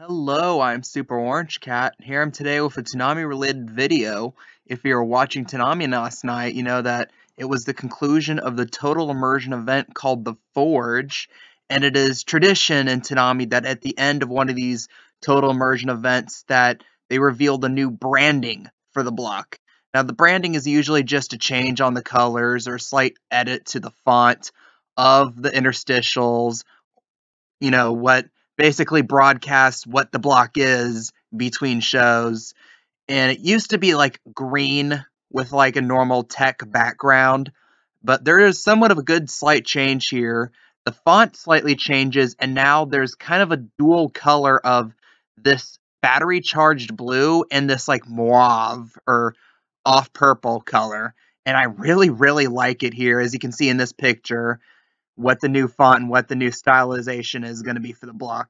Hello, I'm Super Orange Cat. Here I'm today with a Toonami related video. If you were watching Toonami last night, you know that it was the conclusion of the total immersion event called The Forge, and it is tradition in Toonami that at the end of one of these total immersion events that they reveal the new branding for the block. Now the branding is usually just a change on the colors or a slight edit to the font of the interstitials, what basically broadcasts what the block is between shows. And it used to be like green with like a normal tech background, but there is somewhat of a good slight change here. The font slightly changes, and now there's kind of a dual color of this battery charged blue and this like mauve or off purple color. And I really, really like it here, as you can see in this picture, what the new font and what the new stylization is going to be for the block.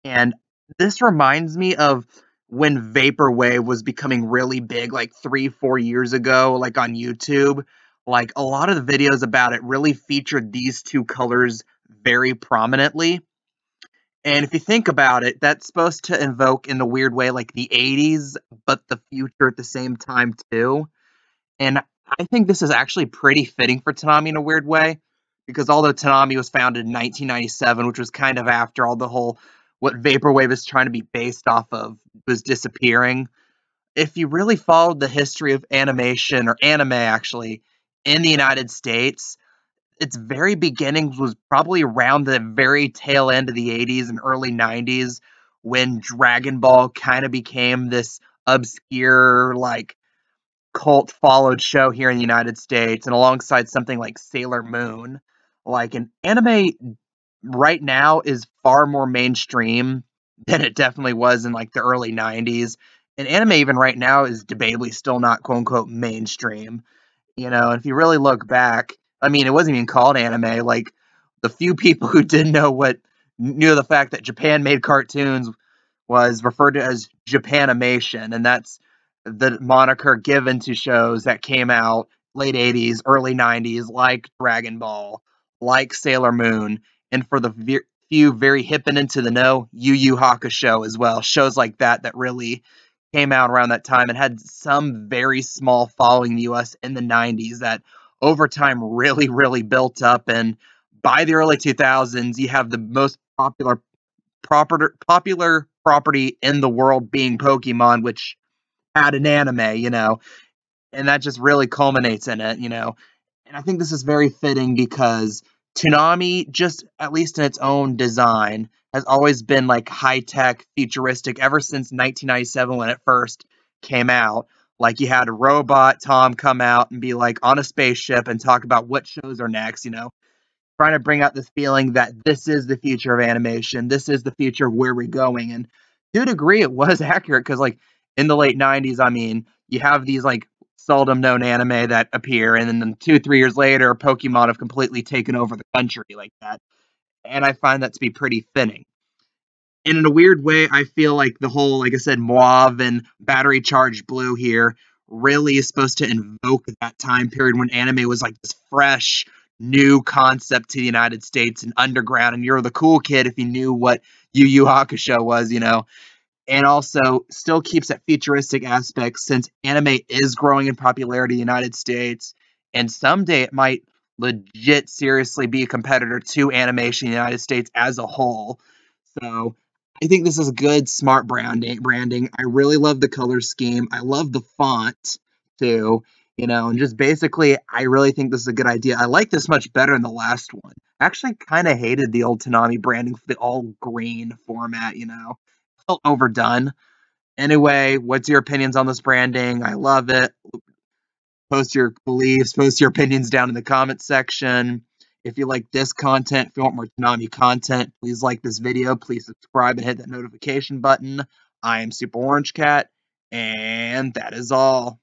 And this reminds me of when Vaporwave was becoming really big, like 3, 4 years ago, like on YouTube. Like a lot of the videos about it really featured these two colors very prominently. And if you think about it, that's supposed to invoke in the weird way like the 80s, but the future at the same time too. And I think this is actually pretty fitting for Toonami in a weird way, because although Toonami was founded in 1997, which was kind of after all the whole what Vaporwave is trying to be based off of was disappearing, if you really followed the history of animation, or anime actually, in the United States, its very beginnings was probably around the very tail end of the 80s and early 90s, when Dragon Ball kind of became this obscure, like, cult followed show here in the United States, and alongside something like Sailor Moon. Like an anime right now is far more mainstream than it definitely was in like the early 90s. And anime even right now is debatably still not quote unquote mainstream. If you really look back, I mean it wasn't even called anime. Like the few people who didn't know what knew the fact that Japan made cartoons was referred to as Japanimation, and that's the moniker given to shows that came out late 80s, early 90s, like Dragon Ball, like Sailor Moon, and for the few very hip and into the know, Yu Yu Hakusho as well. Shows like that that really came out around that time and had some very small following in the US in the 90s that over time really, really built up. And by the early 2000s, you have the most popular property in the world being Pokemon, which had an anime, and that just really culminates in it. And I think this is very fitting because Toonami, just at least in its own design, has always been like high tech, futuristic ever since 1997 when it first came out. Like you had a robot Tom come out and be like on a spaceship and talk about what shows are next, trying to bring out this feeling that this is the future of animation. This is the future of where we're going. And to a degree, it was accurate because, like, in the late 90s, I mean, you have these, like, seldom known anime that appear, and then 2, 3 years later, Pokemon have completely taken over the country like that. And I find that to be pretty fitting. And in a weird way, I feel like the whole, like I said, mauve and battery charged blue here really is supposed to invoke that time period when anime was like this fresh, new concept to the United States and underground, and you're the cool kid if you knew what Yu Yu Hakusho was, and also still keeps that futuristic aspect since anime is growing in popularity in the United States, and someday it might legit seriously be a competitor to animation in the United States as a whole. So I think this is good, smart branding. I really love the color scheme. I love the font too, and just basically, I really think this is a good idea. I like this much better than the last one. I actually kind of hated the old Toonami branding for the all green format. Felt overdone. Anyway, what's your opinions on this branding? I love it. Post your beliefs, post your opinions down in the comments section. If you like this content, if you want more Toonami content, please like this video. Please subscribe and hit that notification button. I am Super Orange Cat, and that is all.